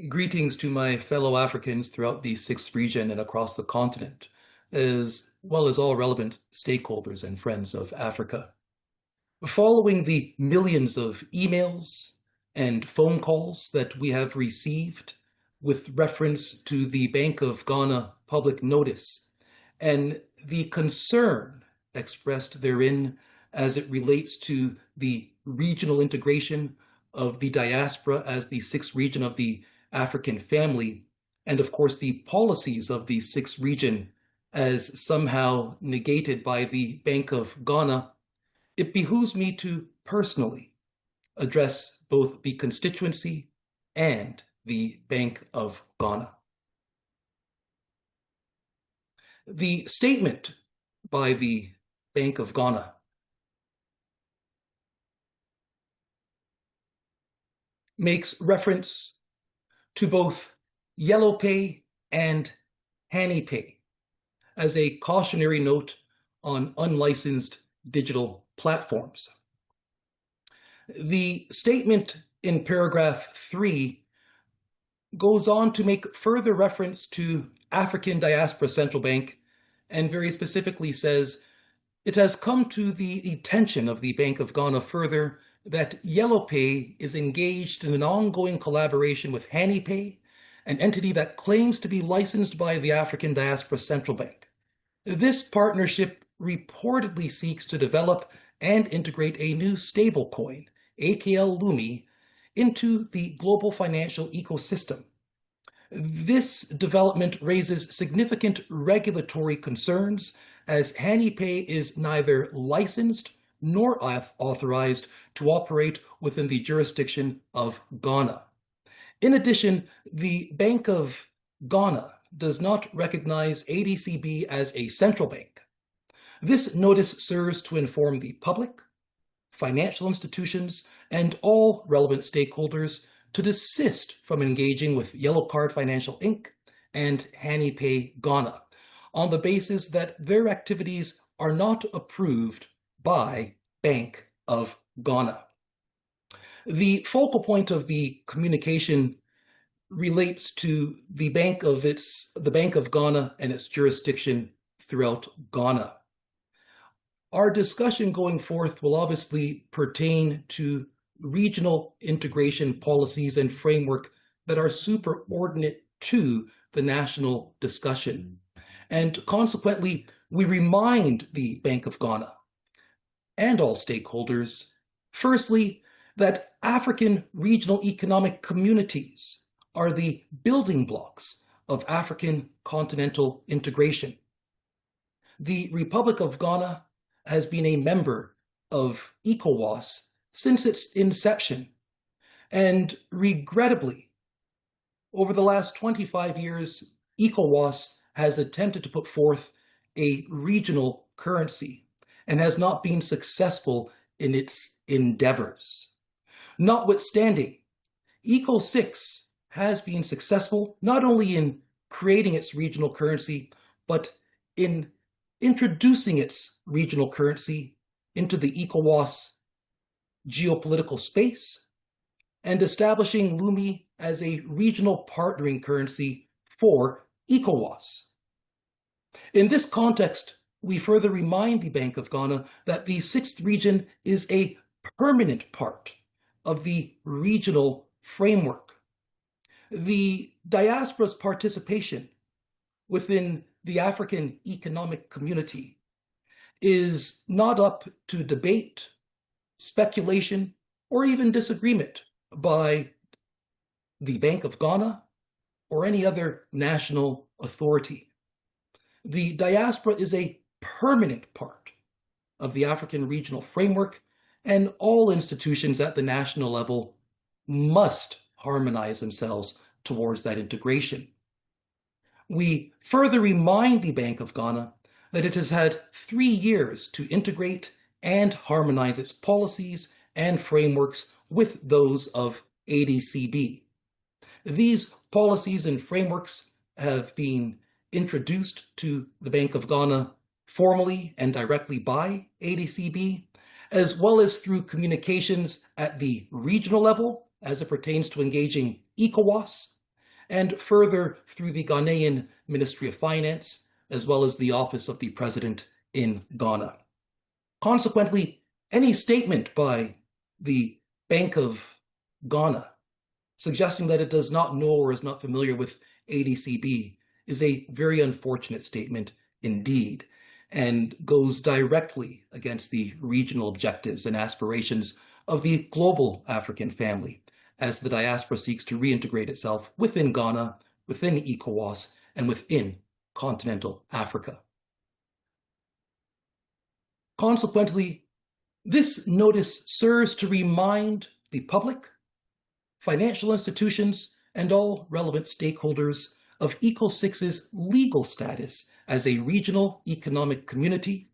Greetings to my fellow Africans throughout the sixth region and across the continent, as well as all relevant stakeholders and friends of Africa. Following the millions of emails and phone calls that we have received with reference to the Bank of Ghana public notice and the concern expressed therein as it relates to the regional integration of the diaspora as the sixth region of the African family, and of course the policies of the sixth region as somehow negated by the Bank of Ghana, it behooves me to personally address both the constituency and the Bank of Ghana. The statement by the Bank of Ghana makes reference to both yellow pay and honey pay as a cautionary note on unlicensed digital platforms. The statement in paragraph 3 goes on to make further reference to African Diaspora Central Bank and very specifically says, it has come to the attention of the Bank of Ghana further that Yellow Pay is engaged in an ongoing collaboration with Honey Pay, an entity that claims to be licensed by the African Diaspora Central Bank. This partnership reportedly seeks to develop and integrate a new stablecoin, Akl Lumi, into the global financial ecosystem. This development raises significant regulatory concerns as HaniPay is neither licensed nor authorized to operate within the jurisdiction of Ghana. In addition, the Bank of Ghana does not recognize ADCB as a central bank. This notice serves to inform the public, financial institutions, and all relevant stakeholders to desist from engaging with Yellow Card Financial Inc. and HaniPay Ghana on the basis that their activities are not approved by Bank of Ghana. The focal point of the communication relates to the Bank of Ghana and its jurisdiction throughout Ghana. Our discussion going forth will obviously pertain to regional integration policies and framework that are superordinate to the national discussion. And consequently, we remind the Bank of Ghana and all stakeholders, firstly, that African regional economic communities are the building blocks of African continental integration. The Republic of Ghana has been a member of ECOWAS since its inception, and regrettably, over the last 25 years, ECOWAS has attempted to put forth a regional currency and has not been successful in its endeavors. Notwithstanding, ECO6 has been successful not only in creating its regional currency, but in introducing its regional currency into the ECOWAS geopolitical space and establishing Lumi as a regional partnering currency for ECOWAS. In this context, we further remind the Bank of Ghana that the sixth region is a permanent part of the regional framework. The diaspora's participation within the African economic community is not up to debate, speculation, or even disagreement by the Bank of Ghana or any other national authority. The diaspora is a permanent part of the African regional framework, and all institutions at the national level must harmonize themselves towards that integration. We further remind the Bank of Ghana that it has had 3 years to integrate and harmonize its policies and frameworks with those of ADCB. These policies and frameworks have been introduced to the Bank of Ghana formally and directly by ADCB, as well as through communications at the regional level as it pertains to engaging ECOWAS and further through the Ghanaian Ministry of Finance, as well as the Office of the President in Ghana. Consequently, any statement by the Bank of Ghana suggesting that it does not know or is not familiar with ADCB is a very unfortunate statement indeed, and goes directly against the regional objectives and aspirations of the global African family, as the diaspora seeks to reintegrate itself within Ghana, within ECOWAS, and within continental Africa. Consequently, this notice serves to remind the public, financial institutions, and all relevant stakeholders of ECO6's legal status as a regional economic community,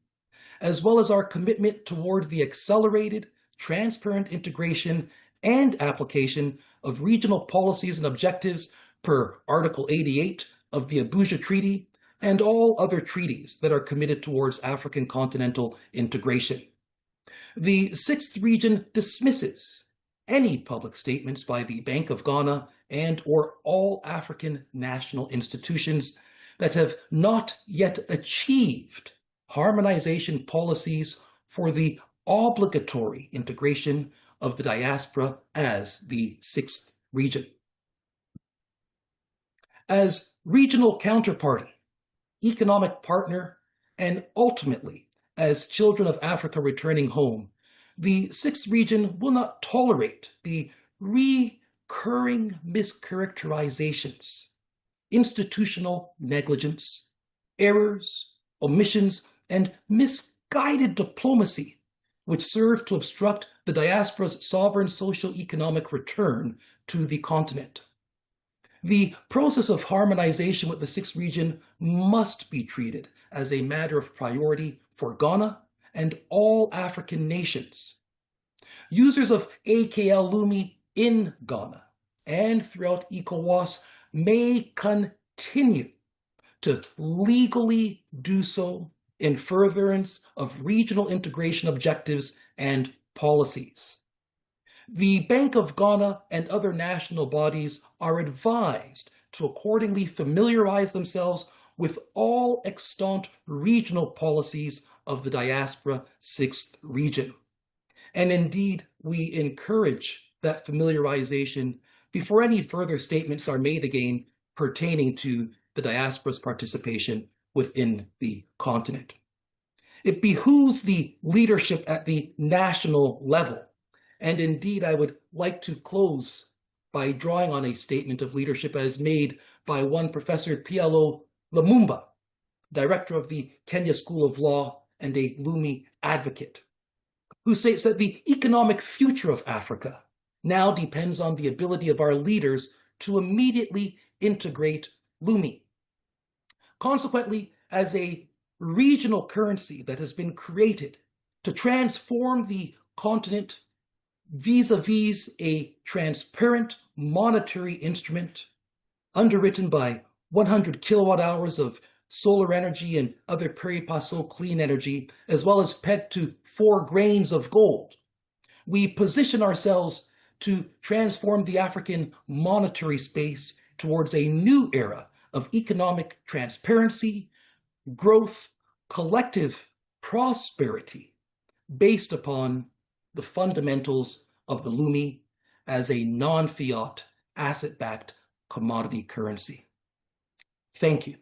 as well as our commitment toward the accelerated, transparent integration and application of regional policies and objectives per Article 88 of the Abuja Treaty and all other treaties that are committed towards African continental integration. The sixth region dismisses any public statements by the Bank of Ghana and or all African national institutions that have not yet achieved harmonization policies for the obligatory integration of the diaspora as the sixth region. As regional counterparty, economic partner, and ultimately as children of Africa returning home, the sixth region will not tolerate the recurring mischaracterizations, institutional negligence, errors, omissions, and misguided diplomacy which serve to obstruct the diaspora's sovereign socio-economic return to the continent. The process of harmonization with the sixth region must be treated as a matter of priority for Ghana and all African nations. Users of Akl Lumi in Ghana and throughout ECOWAS may continue to legally do so in furtherance of regional integration objectives and policies. The Bank of Ghana and other national bodies are advised to accordingly familiarize themselves with all extant regional policies of the diaspora sixth region. And indeed, we encourage that familiarization before any further statements are made again pertaining to the diaspora's participation within the continent. It behooves the leadership at the national level. And indeed, I would like to close by drawing on a statement of leadership as made by one Professor Akl Lumi, director of the Kenya School of Law and a Lumi advocate, who states that the economic future of Africa now depends on the ability of our leaders to immediately integrate Lumi. Consequently, as a regional currency that has been created to transform the continent vis-a-vis a transparent monetary instrument underwritten by 100 kilowatt hours of solar energy and other pari passu clean energy, as well as pegged to 4 grains of gold, we position ourselves to transform the African monetary space towards a new era of economic transparency, growth, collective prosperity, based upon the fundamentals of the Lumi as a non-fiat, asset-backed commodity currency. Thank you.